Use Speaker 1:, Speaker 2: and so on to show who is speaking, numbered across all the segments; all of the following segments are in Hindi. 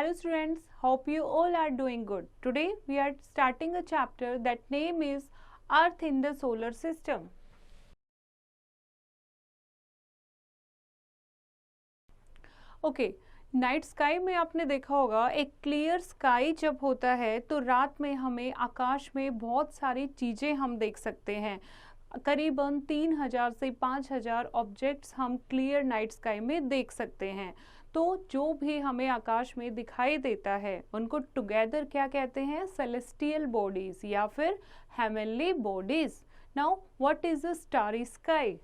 Speaker 1: Hello students, hope you all are doing good. Today we are starting a chapter that name is Earth in the Solar System. Okay, night sky में आपने देखा होगा एक क्लियर स्काई जब होता है तो रात में हमें आकाश में बहुत सारी चीज़ें हम देख सकते हैं। करीबन 3000 से 5000 ऑब्जेक्ट्स हम क्लियर नाइट स्काई में देख सकते हैं। तो जो भी हमें आकाश में दिखाई देता है उनको टुगेदर क्या कहते हैं? सेलेस्टियल बॉडीज या फिर heavenly bodies. Now what is a starry sky?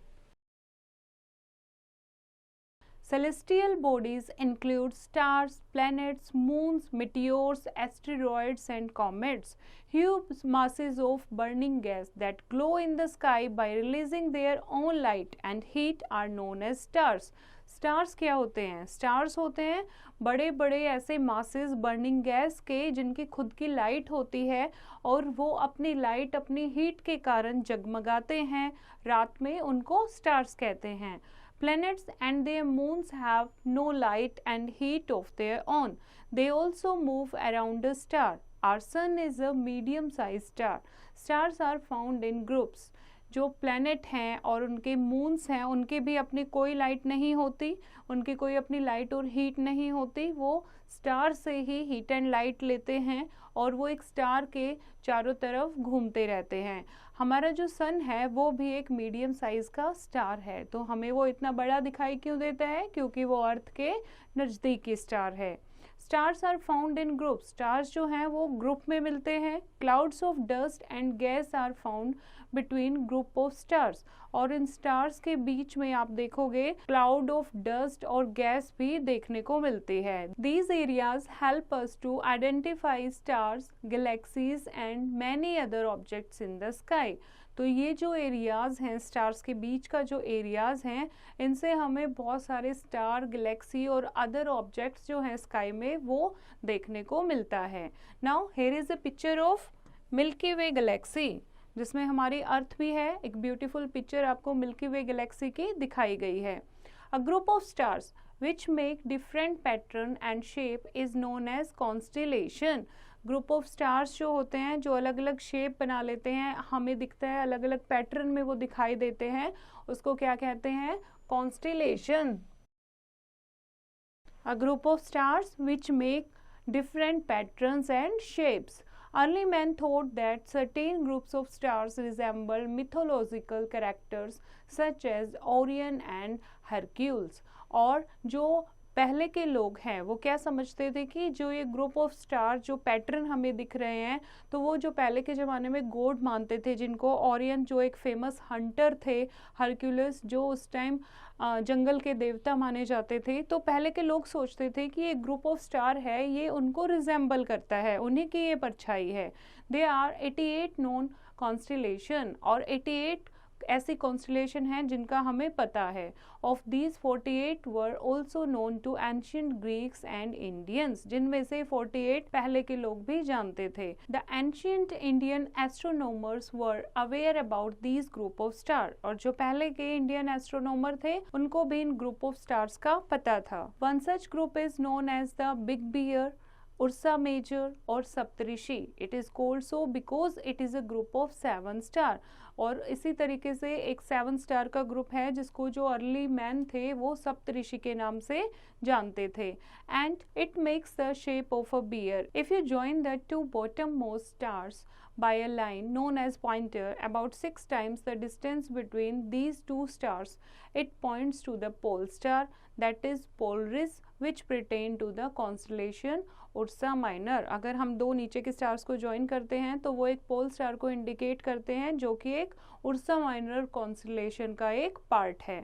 Speaker 1: Celestial bodies include stars, planets, moons, meteors, asteroids, and comets. Huge masses of burning gas that glow in the sky by releasing their own light and heat are known as stars. Stars क्या होते हैं? स्टार्स होते हैं बड़े बड़े ऐसे मासेस बर्निंग गैस के जिनकी खुद की लाइट होती है और वो अपनी लाइट अपनी हीट के कारण जगमगाते हैं रात में, उनको स्टार्स कहते हैं। Planets and their moons have no light and heat of their own. They also move around a star. Our sun is a medium-sized star. Stars are found in groups. जो प्लैनेट हैं और उनके मून्स हैं उनकी भी अपनी कोई लाइट नहीं होती, उनकी कोई अपनी लाइट और हीट नहीं होती, वो स्टार से ही हीट एंड लाइट लेते हैं और वो एक स्टार के चारों तरफ घूमते रहते हैं। हमारा जो सन है वो भी एक मीडियम साइज का स्टार है, तो हमें वो इतना बड़ा दिखाई क्यों देता है? क्योंकि वो अर्थ के नज़दीकी स्टार है। Stars are found in group. Stars जो हैं वो ग्रुप में मिलते हैं। Clouds of dust and gas are found between group of stars. और इन स्टार्स के बीच में आप देखोगे क्लाउड ऑफ डस्ट और गैस भी देखने को मिलती है। These areas help us to identify stars, galaxies and many other objects in the sky. तो ये जो एरियाज हैं स्टार्स के बीच का जो एरियाज हैं इनसे हमें बहुत सारे स्टार, गैलेक्सी और अदर ऑब्जेक्ट्स जो हैं स्काई में वो देखने को मिलता है। Now here is a picture of milky Way Galaxy जिसमें हमारी अर्थ भी है। एक ब्यूटीफुल पिक्चर आपको मिल्की वे गैलेक्सी की दिखाई गई है। अ group of stars which make different pattern and shape is known as constellation. Group of stars जो होते हैं जो अलग अलग शेप बना लेते हैं, हमें दिखता है अलग अलग पैटर्न में वो दिखाई देते हैं, उसको क्या कहते हैं? Constellation. A group of stars which make different patterns and shapes. Early men thought that certain groups of stars resemble mythological characters such as Orion and Hercules. और जो पहले के लोग हैं वो क्या समझते थे कि जो ये ग्रुप ऑफ स्टार जो पैटर्न हमें दिख रहे हैं तो वो जो पहले के ज़माने में गॉड मानते थे, जिनको ओरियन जो एक फेमस हंटर थे, हरक्यूलिस जो उस टाइम जंगल के देवता माने जाते थे, तो पहले के लोग सोचते थे कि ये ग्रुप ऑफ स्टार है ये उनको रिजेंबल करता है, उन्हीं की ये परछाई है। दे आर 88 नोन कॉन्स्टेलेशन, और 88 ऐसी कॉन्स्टेलेशन हैं जिनका हमें पता है। Of these 48 were also known to ancient Greeks and Indians, जिनमें से 48 पहले के लोग भी जानते थे। The ancient Indian astronomers were aware about these group of star, और जो पहले के इंडियन एस्ट्रोनॉमर थे उनको भी इन ग्रुप ऑफ स्टार्स का पता था। One such group is known as the big bear, Ursa Major और Saptarishi. It is called so because it is a group of 7 star. और इसी तरीके से एक 7 स्टार का ग्रुप है जिसको जो अर्ली मैन थे वो सप्तऋषि के नाम से जानते थे। And it makes the shape of a bear. If you join the 2 bottom most stars by a line known as pointer about 6 times the distance between these 2 stars, it points to the pole star, that is Polaris, which pertain to the constellation Ursa Minor. अगर हम दो नीचे के स्टार्स को ज्वाइन करते हैं तो वो एक पोल स्टार को इंडिकेट करते हैं जो कि एक उर्सा माइनर कॉन्स्टेलेशन का एक पार्ट है।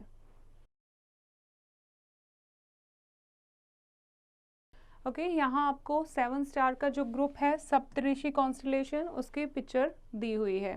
Speaker 1: ओके, यहाँ आपको 7 स्टार का जो ग्रुप है सप्तऋषि कॉन्स्टेलेशन उसकी पिक्चर दी हुई है।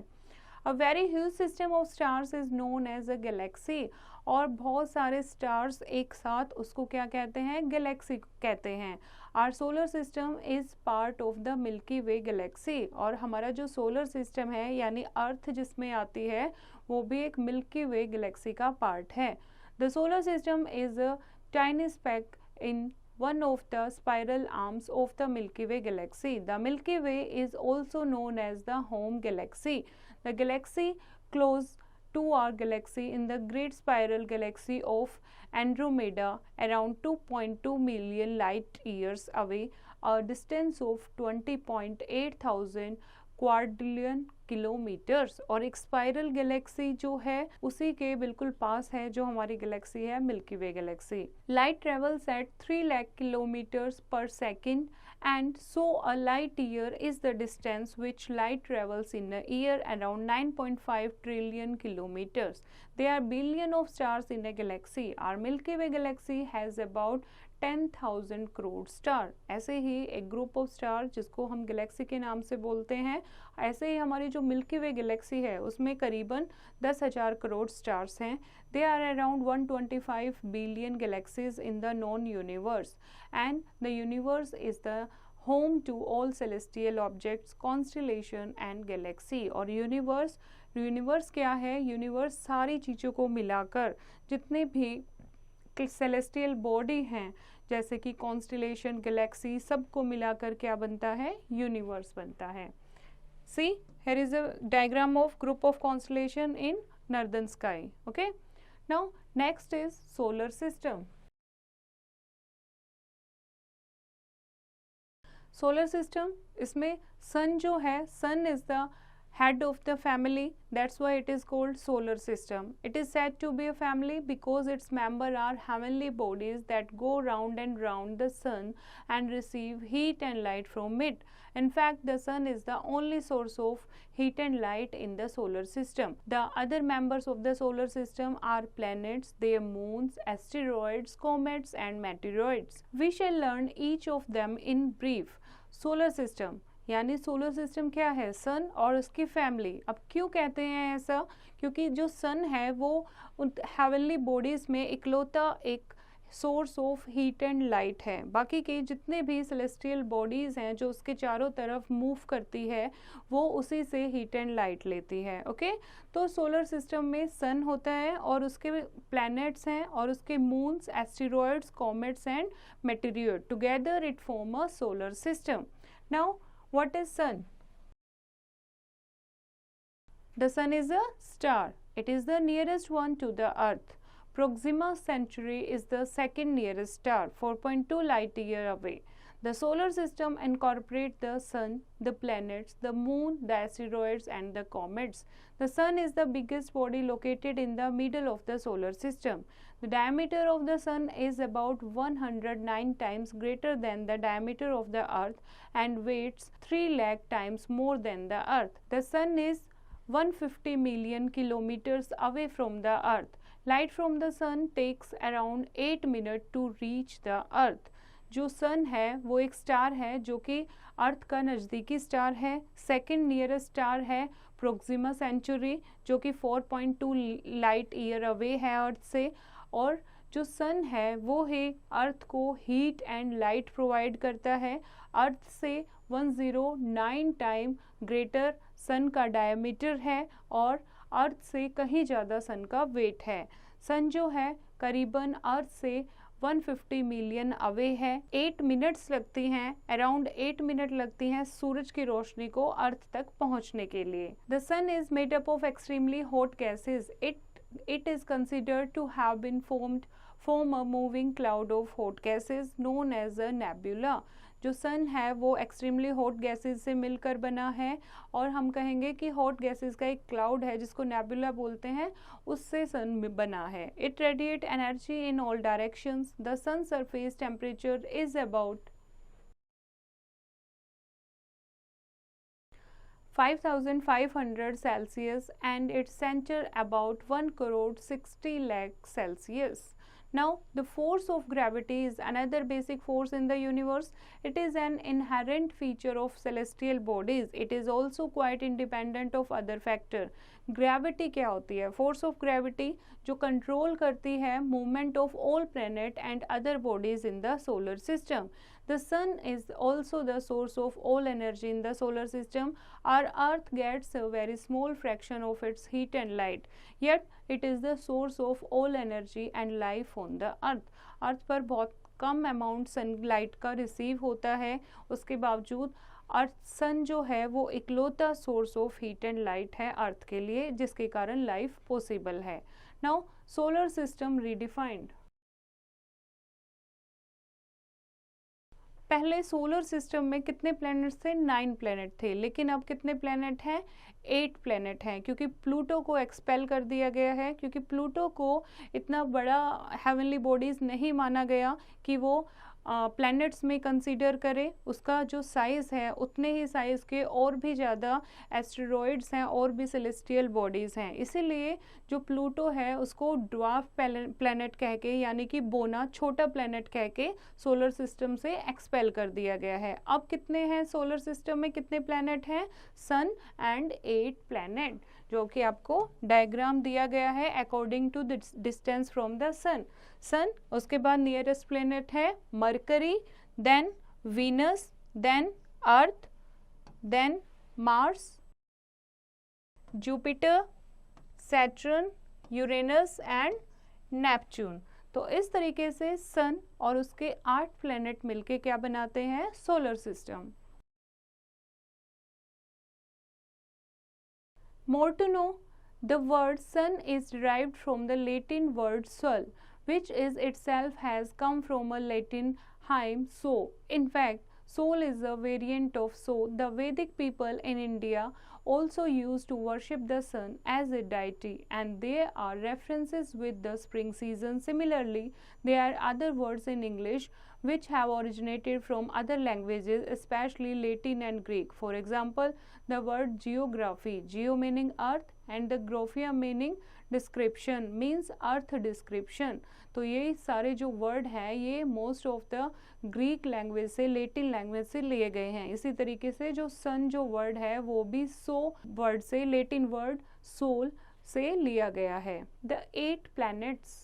Speaker 1: A very huge system of stars is known as a galaxy, और बहुत सारे स्टार्स एक साथ उसको क्या कहते हैं? गैलेक्सी कहते हैं। Our solar system is part of the Milky Way galaxy, और हमारा जो सोलर सिस्टम है यानी अर्थ जिसमें आती है वो भी एक मिल्की वे गैलेक्सी का पार्ट है। The solar system is a tiny spec in one of the spiral arms of the Milky Way galaxy. The Milky Way is also known as the home galaxy. The galaxy close to our galaxy in the great spiral galaxy of Andromeda, around 2.2 million light years away, a distance of 20.8 thousand quadrillion kilometres. और एक स्पाइरल गैलेक्सी जो है उसी के बिल्कुल पास है जो हमारी गैलेक्सी है milky Way Galaxy. Light travels eight 3 lakh kilometres पर second and so a light year is the distance which light travels in a year, around 9.5 trillion kilometers. There are billion of stars in a galaxy. Our Milky Way galaxy has about 10,000 crore star. ऐसे ही एक ग्रुप ऑफ स्टार जिसको हम गैलेक्सी के नाम से बोलते हैं, ऐसे ही हमारी जो मिल्की वे गैलेक्सी है उसमें करीबन 10,000 करोड़ स्टार्स हैं। They are around 125 billion galaxies in the known universe and the universe is the home to all celestial objects, constellation and galaxy. और यूनिवर्स क्या है? यूनिवर्स सारी चीज़ों को मिलाकर जितने भी सेलेस्टियल बॉडी हैं जैसे कि कॉन्स्टेलेशन, गैलेक्सी, सबको मिलाकर क्या बनता है? यूनिवर्स बनता है। See here is a diagram of group of constellation in northern sky. Okay, now next is solar system. Solar system, इसमें सन जो है, sun is the head of the family, that's why it is called solar system. It is said to be a family because its members are heavenly bodies that go round and round the sun and receive heat and light from it. In fact, the sun is the only source of heat and light in the solar system. The other members of the solar system are planets, their moons, asteroids, comets and meteoroids. We shall learn each of them in brief. Solar system यानी सोलर सिस्टम क्या है? सन और उसकी फैमिली। अब क्यों कहते हैं ऐसा? क्योंकि जो सन है वो हेवनली बॉडीज़ में इकलौता एक source of heat and light है। बाकी के जितने भी सेलेस्टियल बॉडीज़ हैं जो उसके चारों तरफ मूव करती है वो उसी से हीट एंड लाइट लेती है। ओके, तो सोलर सिस्टम में सन होता है और उसके प्लैनेट्स हैं और उसके moons, asteroids, comets and meteor. Together it form a solar system. Now what is sun? The sun is a star. It is the nearest one to the earth. Proxima Centauri is the second nearest star, 4.2 light year away. The solar system incorporates the sun, the planets, the moon, the asteroids and the comets. The sun is the biggest body located in the middle of the solar system. The diameter of the sun is about 109 times greater than the diameter of the earth and weighs 3 lakh times more than the earth. The sun is 150 million kilometers away from the earth. Light from the sun takes around 8 minutes to reach the earth. जो सन है वो एक स्टार है जो कि अर्थ का नज़दीकी स्टार है। सेकंड नियरेस्ट स्टार है प्रोक्सिमा सेंचुरी जो कि 4.2 लाइट ईयर अवे है अर्थ से। और जो सन है वो है अर्थ को हीट एंड लाइट प्रोवाइड करता है। अर्थ से 109 टाइम ग्रेटर सन का डायमीटर है और अर्थ से कहीं ज़्यादा सन का वेट है। सन जो है करीबन अर्थ से 150 मिलियन अवे है। 8 मिनट्स लगती हैं, अराउंड 8 मिनट लगती हैं सूरज की रोशनी को अर्थ तक पहुंचने के लिए। The sun is made up of extremely hot gases. It is considered to have been form a moving cloud of hot gases known as a nebula. जो सन है वो एक्सट्रीमली हॉट गैसेस से मिलकर बना है और हम कहेंगे कि हॉट गैसेस का एक क्लाउड है जिसको नेबुला बोलते हैं, उससे सन बना है। It radiate energy in all directions. The sun surface temperature is about 5500 Celsius and its center about 1 crore 60 lakh Celsius. Now, the force of gravity is another basic force in the universe. It is an inherent feature of celestial bodies. It is also quite independent of other factor. Gravity क्या होती है? Force of gravity जो control करती है movement of all planet and other bodies in the solar system. The sun is also the source of all energy in the solar system. Our earth gets a very small fraction of its heat and light, yet it is the source of all energy and life on the earth. अर्थ पर बहुत कम अमाउंट सनलाइट का रिसीव होता है, उसके बावजूद अर्थ सन जो है वो इकलौता source of heat and light है अर्थ के लिए, जिसके कारण लाइफ पॉसिबल है। Now solar system redefined. पहले सोलर सिस्टम में कितने प्लैनेट्स थे? 9 प्लैनेट थे, लेकिन अब कितने प्लैनेट हैं? 8 प्लैनेट हैं, क्योंकि प्लूटो को एक्सपेल कर दिया गया है, क्योंकि प्लूटो को इतना बड़ा हेवनली बॉडीज नहीं माना गया कि वो प्लैनेट्स में कंसीडर करे। उसका जो साइज़ है उतने ही साइज़ के और भी ज़्यादा एस्टेरॉइड्स हैं और भी सेलेस्टियल बॉडीज़ हैं, इसीलिए जो प्लूटो है उसको ड्वार्फ प्लैनेट कह के, यानी कि बोना छोटा प्लैनेट कह के सोलर सिस्टम से एक्सपेल कर दिया गया है। अब कितने हैं सोलर सिस्टम में, कितने प्लैनेट हैं? सन एंड 8 प्लैनेट, जो कि आपको डायग्राम दिया गया है according to the distance from the sun. Sun, उसके बाद नियरेस्ट प्लेनेट है Mercury, then Venus, then Earth, then Mars, Jupiter, Saturn, Uranus and Neptune. तो इस तरीके से सन और उसके 8 प्लेनेट मिलके क्या बनाते हैं? Solar system. More to know, the word sun is derived from the Latin word sol, which is itself has come from a Latin hymn so. In fact, Sol is a variant of So. The Vedic people in India also used to worship the sun as a deity, and there are references with the spring season. Similarly, there are other words in English which have originated from other languages, especially Latin and Greek. For example, the word geography, geo meaning earth and the graphia meaning description, means earth description. तो ये सारे जो वर्ड हैं ये most of the Greek language से, लेटिन लैंग्वेज से लिए गए हैं। इसी तरीके से जो सन जो वर्ड है वो भी सो वर्ड से, लेटिन वर्ड सोल से लिया गया है। The 8 planets.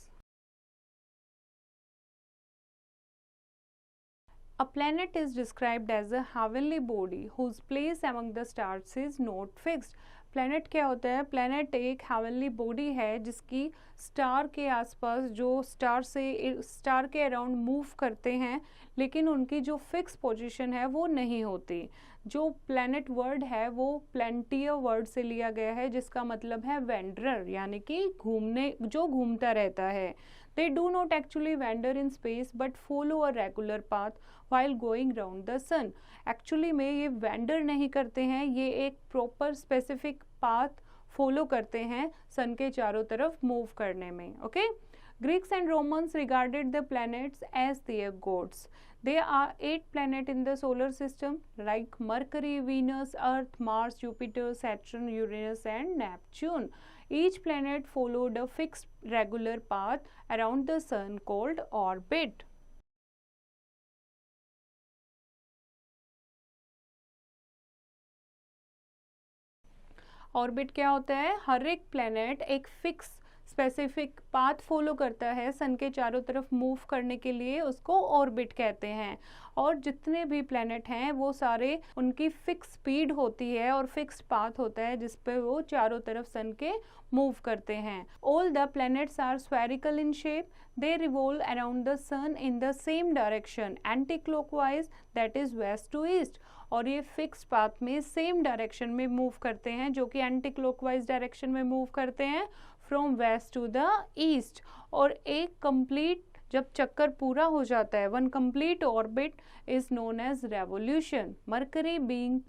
Speaker 1: A planet is described as a heavenly body whose place among the stars is not fixed. Planet क्या होता है? प्लैनेट एक हेवनली बॉडी है जिसकी स्टार के आसपास, जो स्टार के अराउंड मूव करते हैं, लेकिन उनकी जो फिक्स पोजीशन है वो नहीं होती। जो प्लैनेट वर्ड है वो प्लैंटियर वर्ड से लिया गया है, जिसका मतलब है वेंडरर, यानी कि घूमने, जो घूमता रहता है। They do not actually wander in space but follow a regular path while going round the sun. Actually में ये वेंडर नहीं करते हैं, ये एक प्रॉपर स्पेसिफिक पाथ फॉलो करते हैं सन के चारों तरफ मूव करने में। Okay, Greeks and Romans regarded the planets as their gods. There are 8 planets in the solar system like Mercury, Venus, Earth, Mars, Jupiter, Saturn, Uranus and Neptune. Each planet followed a fixed regular path around the sun called orbit. Orbit क्या होता है? हर एक प्लैनेट एक फिक्स स्पेसिफिक पाथ फॉलो करता है सन के चारों तरफ मूव करने के लिए, उसको ऑर्बिट कहते हैं। और जितने भी प्लैनेट हैं वो सारे, उनकी फिक्स स्पीड होती है और फिक्स्ड पाथ होता है जिस पे वो चारों तरफ सन के मूव करते हैं। All the planets are spherical in shape, they revolve around the sun in the same direction anti clockwise, that is west to east. और ये फिक्स पाथ में सेम डायरेक्शन में मूव करते हैं, जो कि एंटी क्लॉकवाइज डायरेक्शन में मूव करते हैं from west to the east. और एक कंप्लीट जब चक्कर पूरा हो जाता है, one complete orbit is known as revolution. Mercury being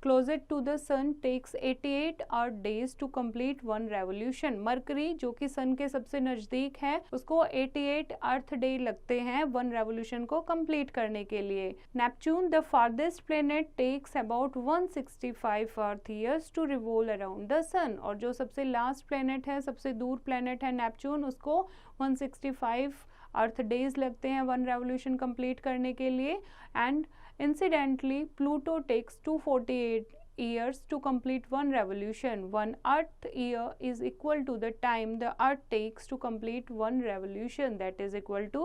Speaker 1: closer to the sun takes 88 earth days to complete one revolution. Mercury जो कि सन के सबसे नज़दीक है, उसको 88 अर्थ डे लगते हैं वन रेवोल्यूशन को कंप्लीट करने के लिए। Neptune the farthest planet takes about 165 earth years to revolve around the sun. और जो सबसे लास्ट प्लेनेट है, सबसे दूर प्लेनेट है नेपच्यून, उसको 165 अर्थ डेज लगते हैं वन रेवोल्यूशन कंप्लीट करने के लिए। And incidentally, Pluto takes 248 years to complete one revolution. One Earth year is equal to the time the Earth takes to complete one revolution, that is equal to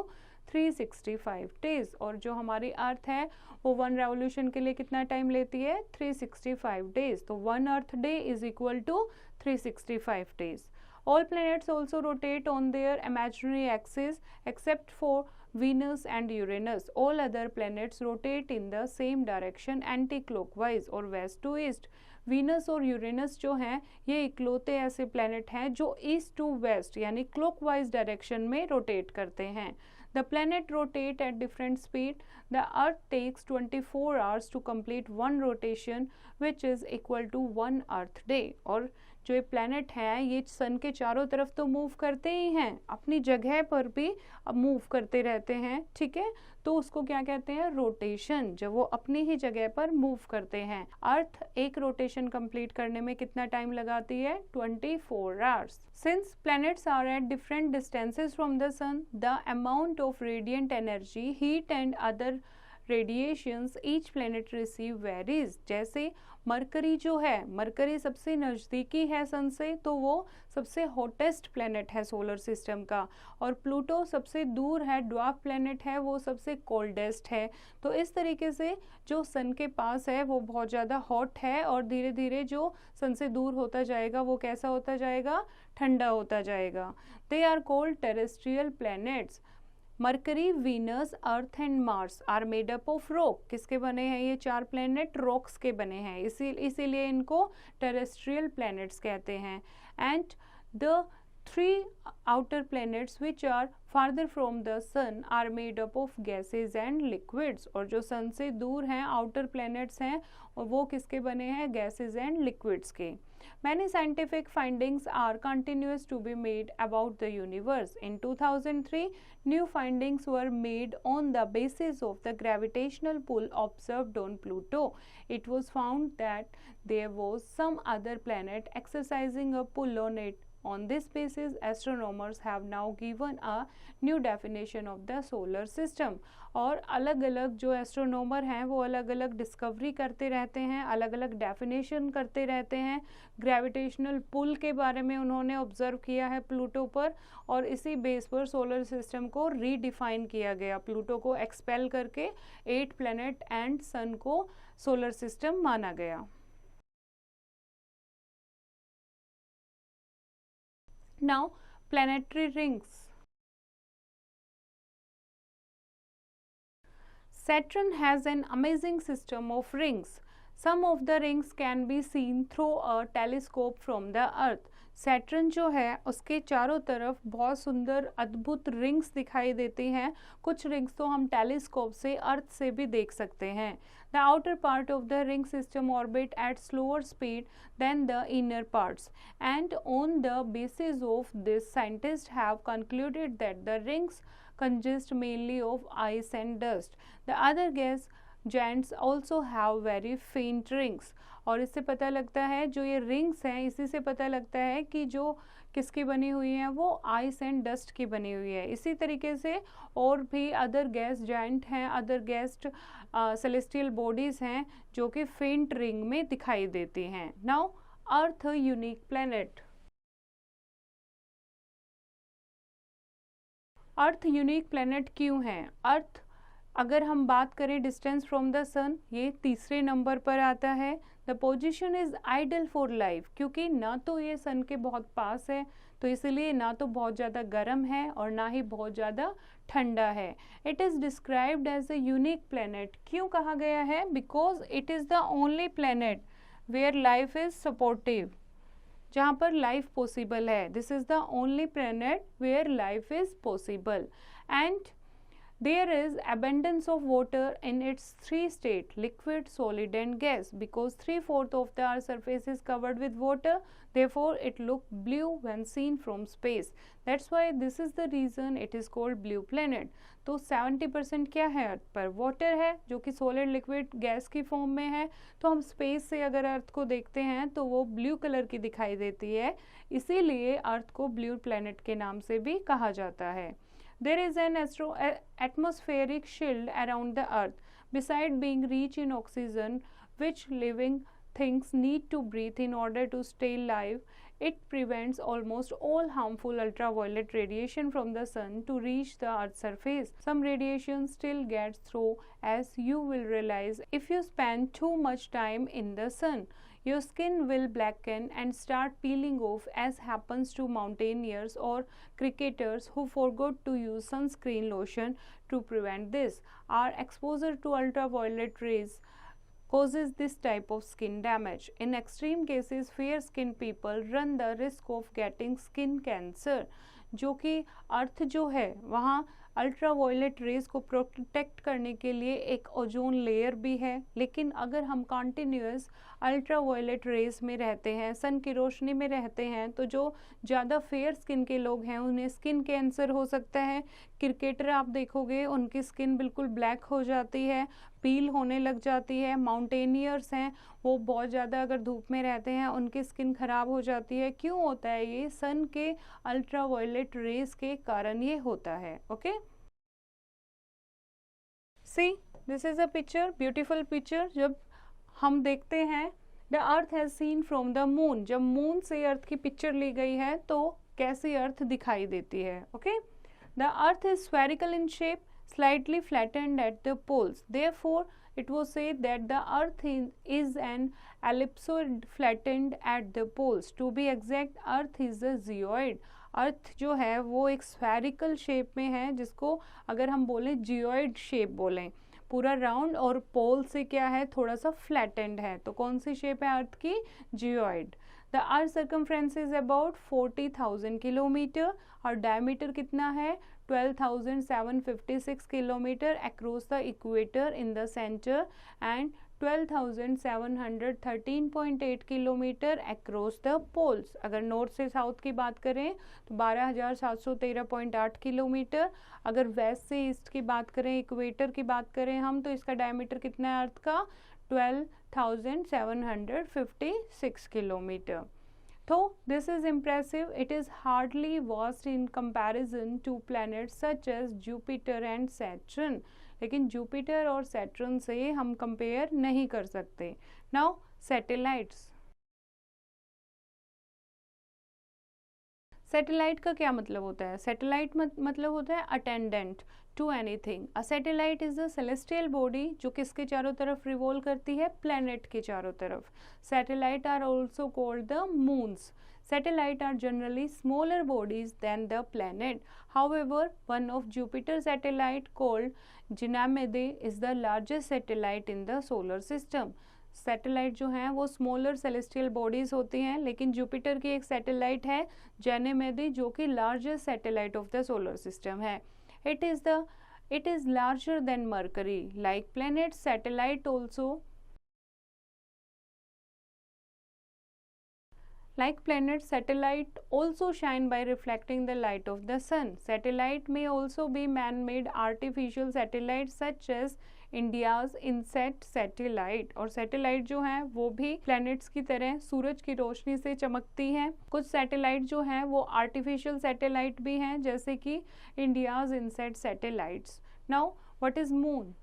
Speaker 1: 365 days. और जो हमारी अर्थ है वो वन रेवोल्यूशन के लिए कितना टाइम लेती है? 365 days. तो one Earth day is equal to 365 days. All planets also rotate on their imaginary axis except for Venus and Uranus. All other planets rotate in the same direction anti-clockwise और west to east. वीनस और यूरेनस जो हैं ये इकलौते ऐसे प्लैनेट हैं जो ईस्ट टू वेस्ट यानी क्लॉकवाइज डायरेक्शन में रोटेट करते हैं. The planet rotate at different speed. The Earth takes 24 hours to complete one rotation, which is equal to 1 Earth day. और जो ये प्लैनेट हैं ये सन के चारों तरफ तो मूव करते ही हैं, अपनी जगह पर भी अब मूव करते रहते हैं. ठीक है, तो उसको क्या कहते हैं? रोटेशन. जब वो अपनी ही जगह पर मूव करते हैं. अर्थ एक रोटेशन कंप्लीट करने में कितना टाइम लगाती है? 24 hours. Since planets are at different distances from the sun, the amount of radiant energy, heat and other radiations each planet receive varies. जैसे मरकरी जो है, मरकरी सबसे नज़दीकी है सन से, तो वो सबसे हॉटेस्ट प्लैनेट है सोलर सिस्टम का, और प्लूटो सबसे दूर है, ड्वार्फ प्लैनेट है, वो सबसे कोल्डेस्ट है. तो इस तरीके से जो सन के पास है वो बहुत ज़्यादा हॉट है, और धीरे धीरे जो सन से दूर होता जाएगा वो कैसा होता जाएगा? ठंडा होता जाएगा. They are called terrestrial planets. Mercury, Venus, Earth and Mars are made up of rock. किसके बने हैं ये चार प्लैनेट? रॉक्स के बने हैं, इसीलिए इनको टेरेस्ट्रियल प्लैनेट्स कहते हैं. And the 3 outer planets which are farther from the sun are made up of gases and liquids. और जो सन से दूर हैं outer planets हैं और वो किसके बने हैं? gases and liquids के. Many scientific findings are continuous to be made about the universe. In 2003, new findings were made on the basis of the gravitational pull observed on Pluto. It was found that there was some other planet exercising a pull on it. On this basis, astronomers have now given a new definition of the solar system. और अलग अलग जो एस्ट्रोनॉमर हैं वो अलग अलग डिस्कवरी करते रहते हैं, अलग अलग डेफिनेशन करते रहते हैं. ग्रेविटेशनल पुल के बारे में उन्होंने ऑब्जर्व किया है प्लूटो पर, और इसी बेस पर सोलर सिस्टम को रीडिफाइन किया गया. प्लूटो को एक्सपेल करके 8 प्लैनेट एंड सन को सोलर सिस्टम माना गया. Now, planetary rings. Saturn has an amazing system of rings. Some of the rings can be seen through a telescope from the Earth. Saturn जो है उसके चारों तरफ बहुत सुंदर अद्भुत रिंग्स दिखाई देती हैं. कुछ रिंग्स तो हम टेलीस्कोप से अर्थ से भी देख सकते हैं. The outer part of the ring system orbit at slower speed than the inner parts, and on the basis of this, scientists have concluded that the rings consist mainly of ice and dust. The other gas giants also have very faint rings. और इससे पता लगता है जो ये रिंग्स हैं इसी से पता लगता है कि जो किसकी बनी हुई है वो आइस एंड डस्ट की बनी हुई है. इसी तरीके से और भी अदर गैस जाइंट हैं, अदर गैस सेलेस्टियल बॉडीज हैं जो कि फेंट रिंग में दिखाई देती हैं. नाउ अर्थ यूनिक प्लैनेट. अर्थ यूनिक प्लैनेट क्यों है? अर्थ अगर हम बात करें डिस्टेंस फ्रॉम द सन, ये तीसरे नंबर पर आता है. The position is ideal for life, क्योंकि ना तो ये सन के बहुत पास है तो इसलिए ना तो बहुत ज़्यादा गर्म है और ना ही बहुत ज़्यादा ठंडा है. It is described as a unique planet. क्यों कहा गया है? Because it is the only planet where life is supportive, जहाँ पर लाइफ पॉसिबल है. This is the only planet where life is possible. And there is abundance of water in its 3 states: liquid, solid and gas. Because 3/4 of the Earth's surface is covered with water, therefore it looks blue when seen from space. That's why this is the reason it is called blue planet. तो 70% क्या है अर्थ पर? वाटर है जो कि सॉलिड, लिक्विड, गैस की फॉर्म में है. तो हम स्पेस से अगर अर्थ को देखते हैं तो वो ब्लू कलर की दिखाई देती है, इसीलिए अर्थ को ब्लू प्लैनेट के नाम से भी कहा जाता है. There is an atmospheric shield around the Earth. Besides being rich in oxygen, which living things need to breathe in order to stay alive, it prevents almost all harmful ultraviolet radiation from the sun to reach the Earth's surface. Some radiation still gets through, as you will realize if you spend too much time in the sun. your skin will blacken and start peeling off, as happens to mountaineers or cricketers who forgot to use sunscreen lotion to prevent this. Our exposure to ultraviolet rays causes this type of skin damage. In extreme cases, fair skinned people run the risk of getting skin cancer. जो कि अर्थ जो है वहाँ अल्ट्रावायलेट रेज को प्रोटेक्ट करने के लिए एक ओजोन लेयर भी है, लेकिन अगर हम कंटिन्यूअस अल्ट्रावायलेट रेज में रहते हैं, सन की रोशनी में रहते हैं, तो जो ज़्यादा फेयर स्किन के लोग हैं उन्हें स्किन कैंसर हो सकता है। क्रिकेटर आप देखोगे उनकी स्किन बिल्कुल ब्लैक हो जाती है, पील होने लग जाती है। माउंटेनियर्स हैं वो बहुत ज़्यादा अगर धूप में रहते हैं उनकी स्किन ख़राब हो जाती है। क्यों होता है ये? सन के अल्ट्रावायलेट रेज के कारण ये होता है। Okay, see this is a picture, beautiful picture. जब हम देखते हैं the earth has seen from the moon, जब मून से अर्थ की पिक्चर ली गई है तो कैसी अर्थ दिखाई देती है। Okay, the earth is spherical in shape, slightly flattened at the poles. Therefore, it was said that the earth is an ellipsoid flattened at the poles. To be exact, earth is a geoid. अर्थ जो है वो एक स्फेरिकल शेप में है, जिसको अगर हम बोलें जियोइड शेप बोलें, पूरा राउंड, और पोल से क्या है थोड़ा सा फ्लैटेंड है। तो कौन सी शेप है अर्थ की? Geoid. The Earth circumference is about 40,000 kilometre और डायमीटर कितना है? 12,756 kilometre across the equator in the centre and 12,713.8 kilometre across the poles. अगर नॉर्थ से साउथ की बात करें तो 12,713.8 किलोमीटर। अगर वेस्ट से ईस्ट की बात करें, इक्वेटर की बात करें हम, तो इसका डायमीटर कितना है अर्थ का? 12,756 kilometre. Though this is impressive, it is hardly vast in comparison to planets such as Jupiter and Saturn. लेकिन जुपिटर और सैटर्न से हम कंपेयर नहीं कर सकते। Now satellites. सैटेलाइट का क्या मतलब होता है? सैटेलाइट मतलब होता है attendant to anything. A satellite is a celestial body जो किसके चारों तरफ रिवॉल्व करती है? प्लैनेट के चारों तरफ। Satellites are also called the moons. Satellites are generally smaller bodies than the planet. However, one of Jupiter's satellite called Ganymede is the largest satellite in the solar system. Satellite जो हैं वो स्मॉलर सेलेस्टियल बॉडीज होती हैं, लेकिन जुपिटर की एक सैटेलाइट है गैनीमेडी जो कि largest satellite of the solar system है। It is larger than Mercury. Like planet, satellite also Like planets, satellite also shine by reflecting the light of the sun. Satellite may also be man-made artificial satellites such as India's INSAT satellite. और सैटेलाइट जो हैं वो भी प्लैनेट्स की तरह सूरज की रोशनी से चमकती हैं। कुछ सैटेलाइट जो हैं वो आर्टिफिशियल सैटेलाइट भी हैं, जैसे कि India's INSAT satellites. Now what is moon?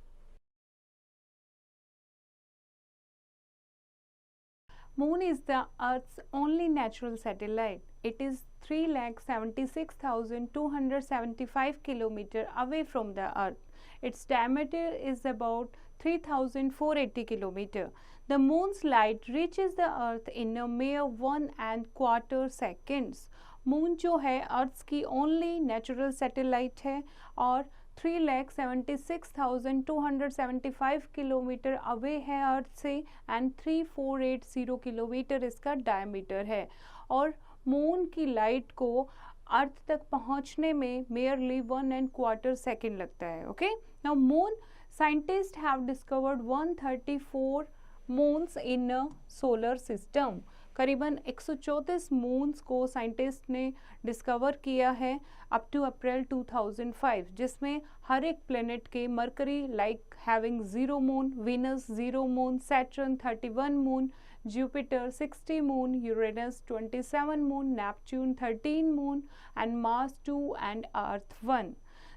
Speaker 1: Moon is the Earth's only natural satellite. It is 3,76,275 km away from the Earth. Its diameter is about 3,480 km. The Moon's light reaches the Earth in a mere 1¼ seconds. Moon जो है अर्थ की ओनली नेचुरल सैटेलाइट है और 3,76,275 किलोमीटर अवे है अर्थ से एंड 3,480 किलोमीटर इसका डायमीटर है। और मून की लाइट को अर्थ तक पहुंचने में मेयरली 1¼ सेकेंड लगता है। Okay, now moon scientist have discovered 134 moons in a solar system. करीबन 134 मून्स को साइंटिस्ट ने डिस्कवर किया है अप टू अप्रैल 2005, जिसमें हर एक प्लेनेट के mercury like having 0 moon, Venus 0 moon, Saturn 31 moon, Jupiter 60 moon, Uranus 27 moon, Neptune 13 moon and Mars 2 and Earth 1.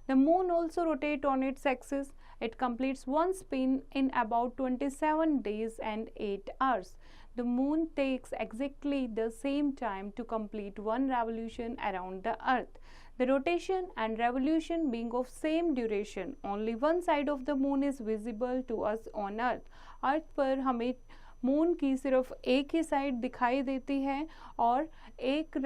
Speaker 1: The moon also rotates on its axis. It completes one spin in about 27 days and 8 hours. The moon takes exactly the same time to complete one revolution around the earth. The rotation and revolution being of same duration, only one side of the moon is visible to us on earth. अर्थ पर हमें मून की सिर्फ एक ही साइड दिखाई देती है और एक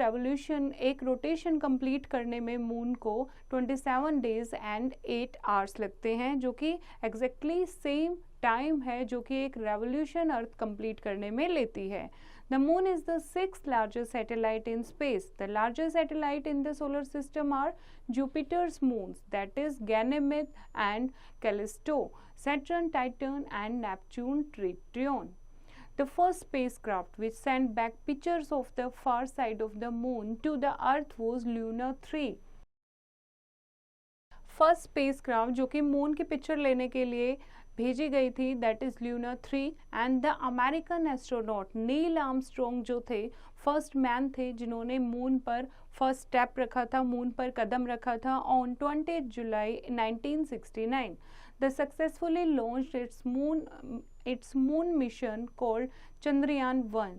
Speaker 1: रोटेशन कंप्लीट करने में मून को 27 डेज एंड 8 आवर्स लगते हैं, जो कि एग्जैक्टली सेम टाइम है जो कि एक रेवोल्यूशन अर्थ कंप्लीट करने में लेती है. The moon is the sixth largest satellite in space. The largest satellite in the solar system are Jupiter's moons, that is Ganymede and Callisto, Saturn, Titan and Neptune, Triton. The first spacecraft which sent back pictures of the far side of the moon to the earth was Luna 3. First spacecraft जो कि मून की पिक्चर लेने के लिए भेजी गई थी, that is lunar 3. And the American astronaut Neil Armstrong जो थे, फर्स्ट मैन थे जिन्होंने मून पर फर्स्ट स्टेप रखा था, मून पर कदम रखा था on 20 July 1969. The successfully launched its moon mission called Chandrayaan-1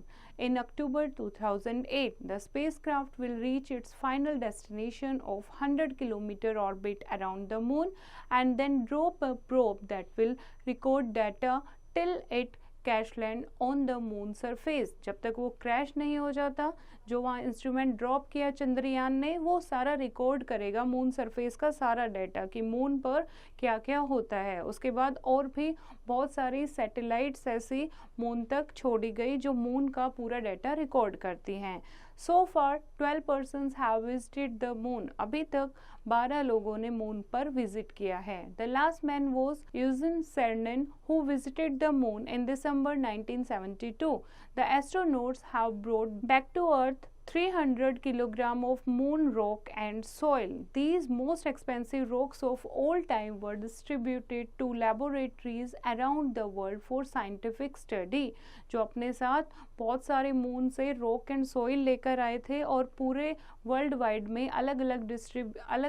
Speaker 1: in October 2008. The spacecraft will reach its final destination of 100 km orbit around the moon and then drop a probe that will record data till it crash land on the moon surface. जब तक वो क्रैश नहीं हो जाता, जो वहाँ इंस्ट्रूमेंट ड्रॉप किया चंद्रयान ने, वो सारा रिकॉर्ड करेगा मून सरफेस का सारा डाटा कि मून पर क्या क्या होता है. उसके बाद और भी बहुत सारी सैटेलाइट्स ऐसी मून तक छोड़ी गई जो मून का पूरा डाटा रिकॉर्ड करती हैं. सो फार 12 persons have visited the moon. अभी तक 12 लोगों ने मून पर विजिट किया है. The last man was Eugene Cernan who visited the moon in December 1972. The astronauts have brought back to Earth 300 kilogram of moon rock and soil. These most expensive rocks of all time were distributed to laboratories around the world for scientific study. जो अपने साथ बहुत सारे मून से रॉक एंड सॉइल लेकर आए थे और पूरे वर्ल्ड वाइड में अलग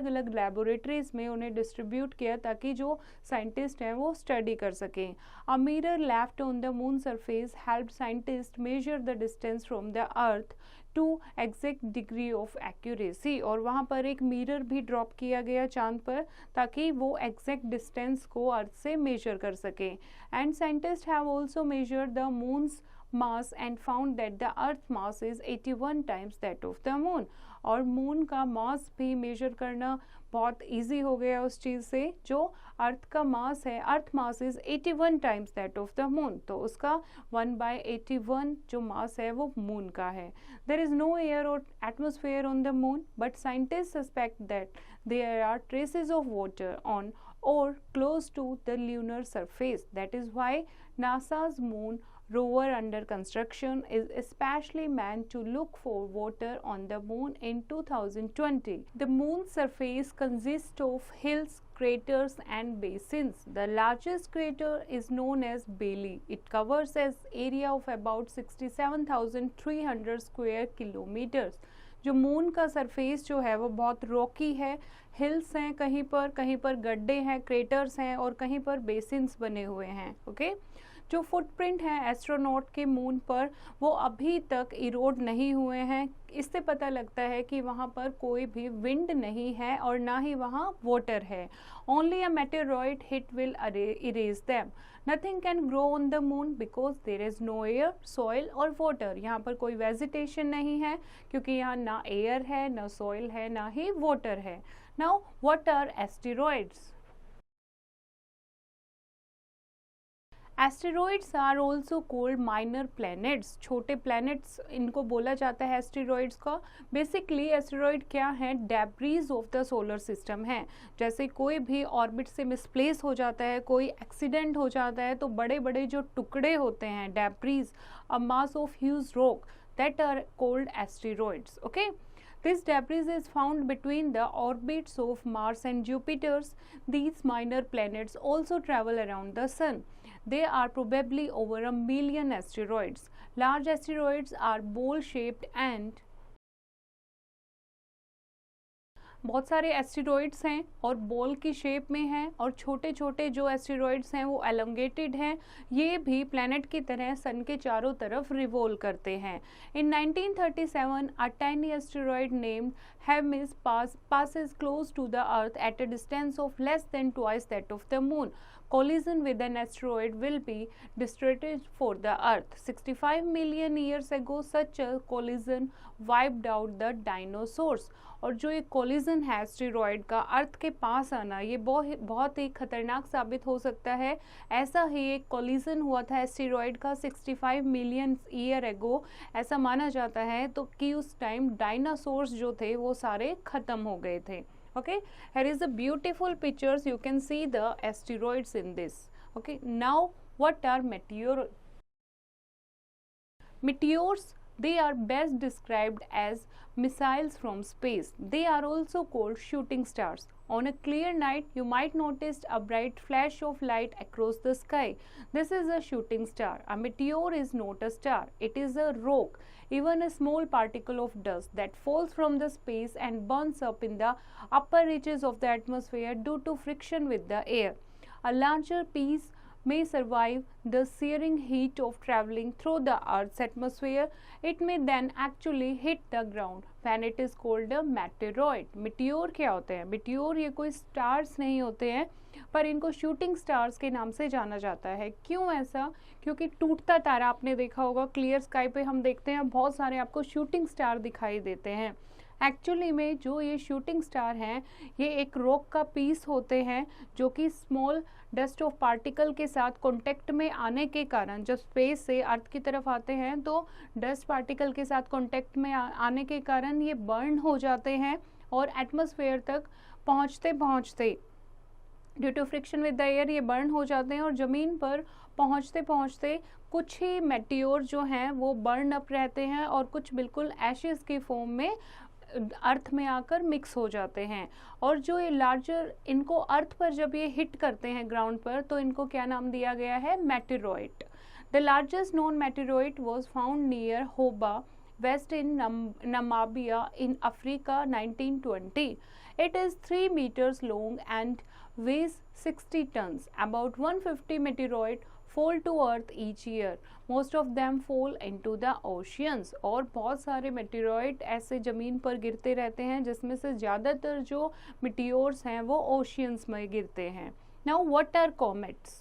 Speaker 1: अलग लैबोरेटरीज में उन्हें डिस्ट्रीब्यूट किया ताकि जो साइंटिस्ट हैं वो स्टडी कर सकें. A mirror left on the moon surface helped scientists measure the distance from the earth to exact degree of accuracy. और वहाँ पर एक मिरर भी ड्रॉप किया गया चांद पर ताकि वो एग्जैक्ट डिस्टेंस को अर्थ से मेजर कर सके. And scientist have also measured the moons mass and found that the earth mass is 81 times that of the moon. और मून का मास भी मेजर करना बहुत इजी हो गया उस चीज़ से. जो अर्थ का मास है, earth mass is 81 times that of the moon, तो उसका 1/81 जो मास है वो मून का है. देयर इज नो एयर और atmosphere on the moon, but scientist suspect that there are traces of water on or close to the lunar surface. That is why NASA's moon rover under construction is especially meant to look for water on the moon in 2020. The moon's surface consists of hills, craters and basins. The largest crater is known as Bailey. It covers an area of about 67,300 square kilometers. जो मून का सरफेस जो है वो बहुत रॉकी है, हिल्स हैं, कहीं पर गड्ढे हैं, क्रेटर्स हैं और कहीं पर बेसिन्स बने हुए हैं. ओके जो फुटप्रिंट है एस्ट्रोनॉट के मून पर वो अभी तक इरोड नहीं हुए हैं. इससे पता लगता है कि वहाँ पर कोई भी विंड नहीं है और ना ही वहाँ वाटर है. Only a meteoroid hit will erase them. Nothing can grow on the moon because there is no air, soil और वाटर. यहाँ पर कोई वेजिटेशन नहीं है क्योंकि यहाँ ना एयर है, ना सॉइल है, ना ही वाटर है. Now what are asteroids? Asteroids are also called minor planets. छोटे प्लैनेट्स इनको बोला जाता है एस्टेरॉइड्स का. बेसिकली एस्टेरॉइड क्या है? Debris of the solar system है. जैसे कोई भी ऑर्बिट से मिसप्लेस हो जाता है, कोई एक्सीडेंट हो जाता है, तो बड़े बड़े जो टुकड़े होते हैं, debris, a mass of huge rock, that are called asteroids. Okay This debris is found between the orbits of Mars and Jupiter. These minor planets also travel around the Sun. There are probably over 1 million asteroids. Large asteroids are bowl-shaped and बहुत सारे एस्टेरॉइड्स हैं और बॉल की शेप में हैं और छोटे छोटे जो एस्टेरॉइड्स हैं वो एलोंगेटेड हैं. ये भी प्लैनेट की तरह सन के चारों तरफ रिवॉल्व करते हैं. इन 1937 a tiny asteroid named Hemis passes close to the earth at a distance of less than twice that of the moon. collision with an asteroid will be destructive for the Earth. 65 million years ago, such a collision wiped out the dinosaurs. और जो ये कोलिजन है एस्टेरॉयड का अर्थ के पास आना, ये बहुत ही खतरनाक साबित हो सकता है। ऐसा ही एक कोलिजन हुआ था एस्टेरॉयड का 65 मिलियन ईयर एगो, ऐसा माना जाता है तो कि उस टाइम डायनासोर्स जो थे वो सारे खत्म हो गए थे। Okay, here is a beautiful pictures, you can see the asteroids in this. Okay, now what are meteors? They are best described as missiles from space. They are also called shooting stars. On a clear night, you might notice a bright flash of light across the sky. This is a shooting star. A meteor is not a star. It is a rock, even a small particle of dust that falls from the space and burns up in the upper reaches of the atmosphere due to friction with the air. A larger piece may survive the searing heat of traveling through the Earth's atmosphere. It may then actually hit the ground when it is called a meteoroid. Meteor क्या होते हैं? Meteor ये कोई stars नहीं होते हैं, पर इनको शूटिंग स्टार्स के नाम से जाना जाता है। क्यों ऐसा? क्योंकि टूटता तारा आपने देखा होगा, क्लियर स्काई पे हम देखते हैं बहुत सारे आपको शूटिंग स्टार दिखाई देते हैं। एक्चुअली में जो ये शूटिंग स्टार हैं, ये एक रॉक का पीस होते हैं जो कि स्मॉल डस्ट ऑफ पार्टिकल के साथ कांटेक्ट में आने के कारण, जब स्पेस से अर्थ की तरफ आते हैं तो डस्ट पार्टिकल के साथ कांटेक्ट में आने के कारण ये बर्न हो जाते हैं और एटमॉस्फेयर तक पहुंचते पहुंचते due to friction with the air ये बर्न हो जाते हैं और ज़मीन पर पहुंचते पहुंचते कुछ ही मेटियोर जो हैं वो बर्न अप रहते हैं और कुछ बिल्कुल एशेस की फॉर्म में अर्थ में आकर मिक्स हो जाते हैं। और जो ये लार्जर, इनको अर्थ पर जब ये हिट करते हैं ग्राउंड पर, तो इनको क्या नाम दिया गया है? Meteoroid. The largest known meteoroid was found near Hoba West in Namibia in Africa 1920. It is 3 meters long and weighs 60 tons. About 150 meteoroids fall to earth each year. Most of them fall into the oceans. और बहुत सारे meteoroid ऐसे ज़मीन पर गिरते रहते हैं जिसमें से ज़्यादातर जो meteors हैं वो oceans में गिरते हैं। Now what are comets?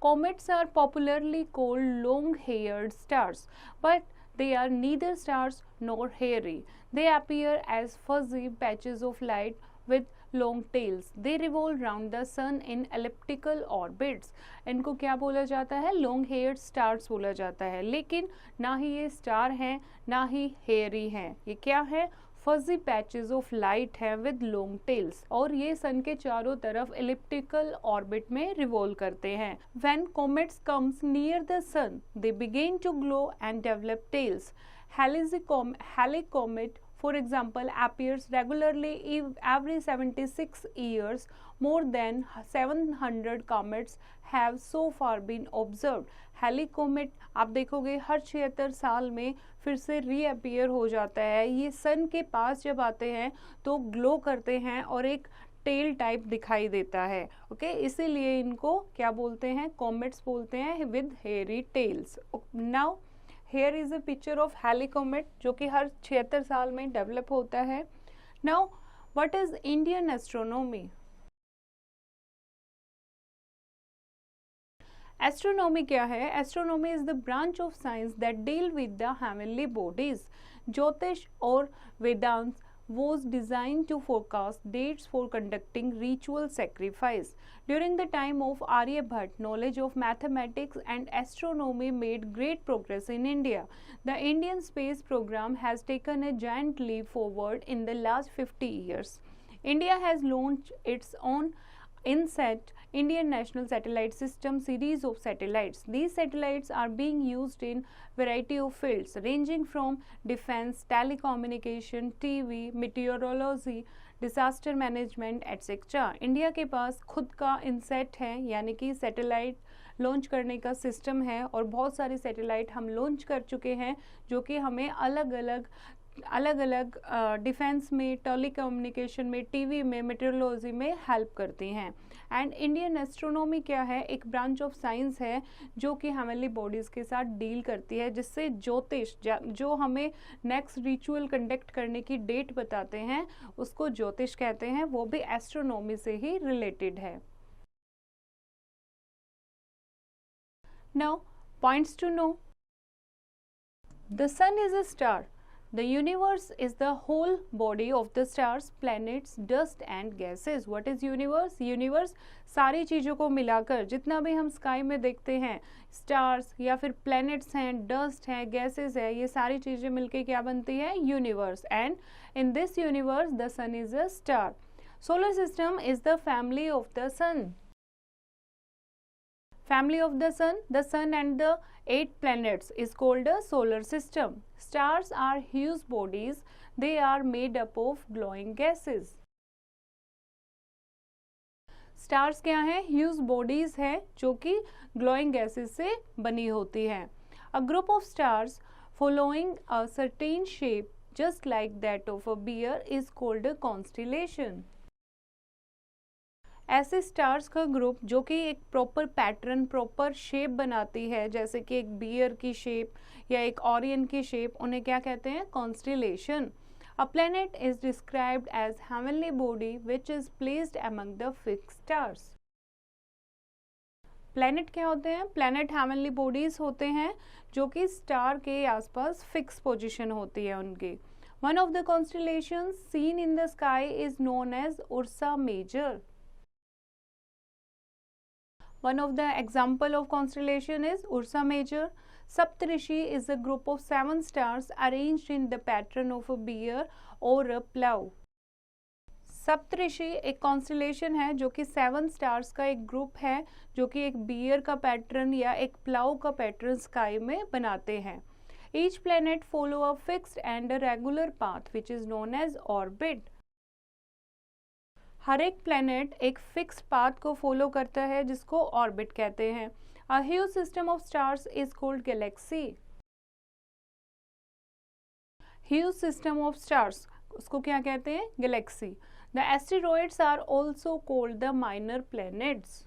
Speaker 1: Comets are popularly called long-haired stars, but they are neither stars nor hairy. They appear as fuzzy patches of light with long tails. They revolve around the sun in elliptical orbits. इनको क्या बोला जाता है? long-haired stars बोला जाता है। लेकिन ना ही ये स्टार हैं ना ही हेयरी हैं। ये क्या है? फजी पैचेस ऑफ लाइट है विद लॉन्ग टेल्स, और ये सन के चारों तरफ एलिप्टिकल ऑर्बिट में रिवॉल्व करते हैं। When comets comes near the sun they begin to glow and develop tails. Halley comet, for example, appears regularly every 76 years. More than 700 comets have so far been observed. Halley comet आप देखोगे हर 76 साल में फिर से रीअपियर हो जाता है। ये सन के पास जब आते हैं तो ग्लो करते हैं और एक टेल टाइप दिखाई देता है। ओके, इसीलिए इनको क्या बोलते हैं? कॉमेट्स बोलते हैं with hairy tails. Now here is a picture of Halley comet जो कि हर 76 साल में डेवलप होता है। Now what is Indian astronomy? Astronomy क्या है? Astronomy is the branch of science that deal with the heavenly bodies. Jyotish और Vedanta was designed to forecast dates for conducting ritual sacrifice. During the time of Aryabhatta, knowledge of mathematics and astronomy made great progress in India. The Indian space program has taken a giant leap forward in the last 50 years. India has launched its own INSAT, Indian National Satellite System series of satellites. These satellites are being used in variety of fields ranging from defense, telecommunication, TV, meteorology, disaster management, etc. India के पास खुद का INSAT है, यानी कि सैटेलाइट लॉन्च करने का सिस्टम है, और बहुत सारे सैटेलाइट हम लॉन्च कर चुके हैं जो कि हमें अलग अलग अलग अलग डिफेंस में, टेलीकम्युनिकेशन में, टीवी में, मेट्रोलॉजी में हेल्प करती हैं। एंड इंडियन एस्ट्रोनॉमी क्या है, एक ब्रांच ऑफ साइंस है जो कि हेवनली बॉडीज़ के साथ डील करती है, जिससे ज्योतिष जो हमें नेक्स्ट रिचुअल कंडक्ट करने की डेट बताते हैं उसको ज्योतिष कहते हैं, वो भी एस्ट्रोनॉमी से ही रिलेटेड है। Now points to know. The sun is a star. The universe is the whole body of the stars, planets, dust and gases. What is universe? Universe सारी चीज़ों को मिलाकर जितना भी हम स्काई में देखते हैं, स्टार्स या फिर प्लैनेट्स हैं, डस्ट है, गैसेस है, ये सारी चीज़ें मिलके क्या बनती है? Universe. And in this universe the sun is a star. Solar system is the family of the sun. Family of the sun and the 8 planets is called a solar system. Stars are huge bodies. They are made up of glowing gases. Stars क्या हैं? Huge bodies हैं जो कि glowing gases से बनी होती हैं. A group of stars following a certain shape just like that of a bear is called a constellation. ऐसे स्टार्स का ग्रुप जो कि एक प्रॉपर पैटर्न, प्रॉपर शेप बनाती है, जैसे कि एक बियर की शेप या एक ऑरियन की शेप, उन्हें क्या कहते हैं? Constellation. A planet is described as heavenly body which is placed among the fixed stars. Planet क्या होते हैं? प्लैनेट हेवनली बॉडीज होते हैं जो कि स्टार के आसपास फिक्स पोजिशन होती है उनकी। One of the constellations seen in the sky is known as Ursa Major. One of the example of constellation is Ursa Major. Saptarishi is a group of 7 stars arranged in the pattern of a bear or a plow. सप्तऋषि एक कॉन्स्टिलेशन है जो कि 7 स्टार्स का एक ग्रुप है जो कि एक बियर का पैटर्न या एक प्लाउ का पैटर्न स्काई में बनाते हैं। Each planet follow a fixed and a regular path which is known as orbit. हर एक प्लैनेट एक फिक्स्ड पाथ को फॉलो करता है जिसको ऑर्बिट कहते हैं। A huge system of stars is called galaxy. Huge system of stars उसको क्या कहते हैं? Galaxy. The asteroids are also called the minor planets.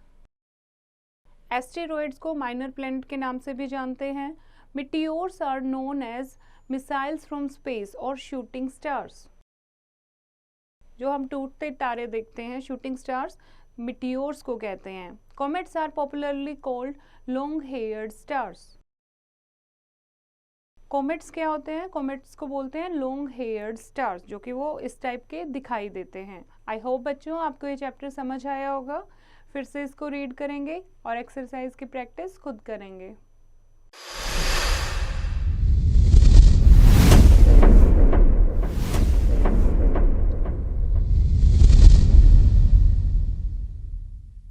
Speaker 1: Asteroids को माइनर प्लैनेट के नाम से भी जानते हैं। Meteors are known as missiles from space और शूटिंग स्टार्स। जो हम टूटते तारे देखते हैं, शूटिंग स्टार्स, मिटियोर्स को कहते हैं। Comets are popularly called long haired stars. Comets क्या होते हैं? कॉमेट्स को बोलते हैं लॉन्ग हेयर्ड स्टार्स, जो कि वो इस टाइप के दिखाई देते हैं। आई होप बच्चों आपको ये चैप्टर समझ आया होगा। फिर से इसको रीड करेंगे और एक्सरसाइज की प्रैक्टिस खुद करेंगे।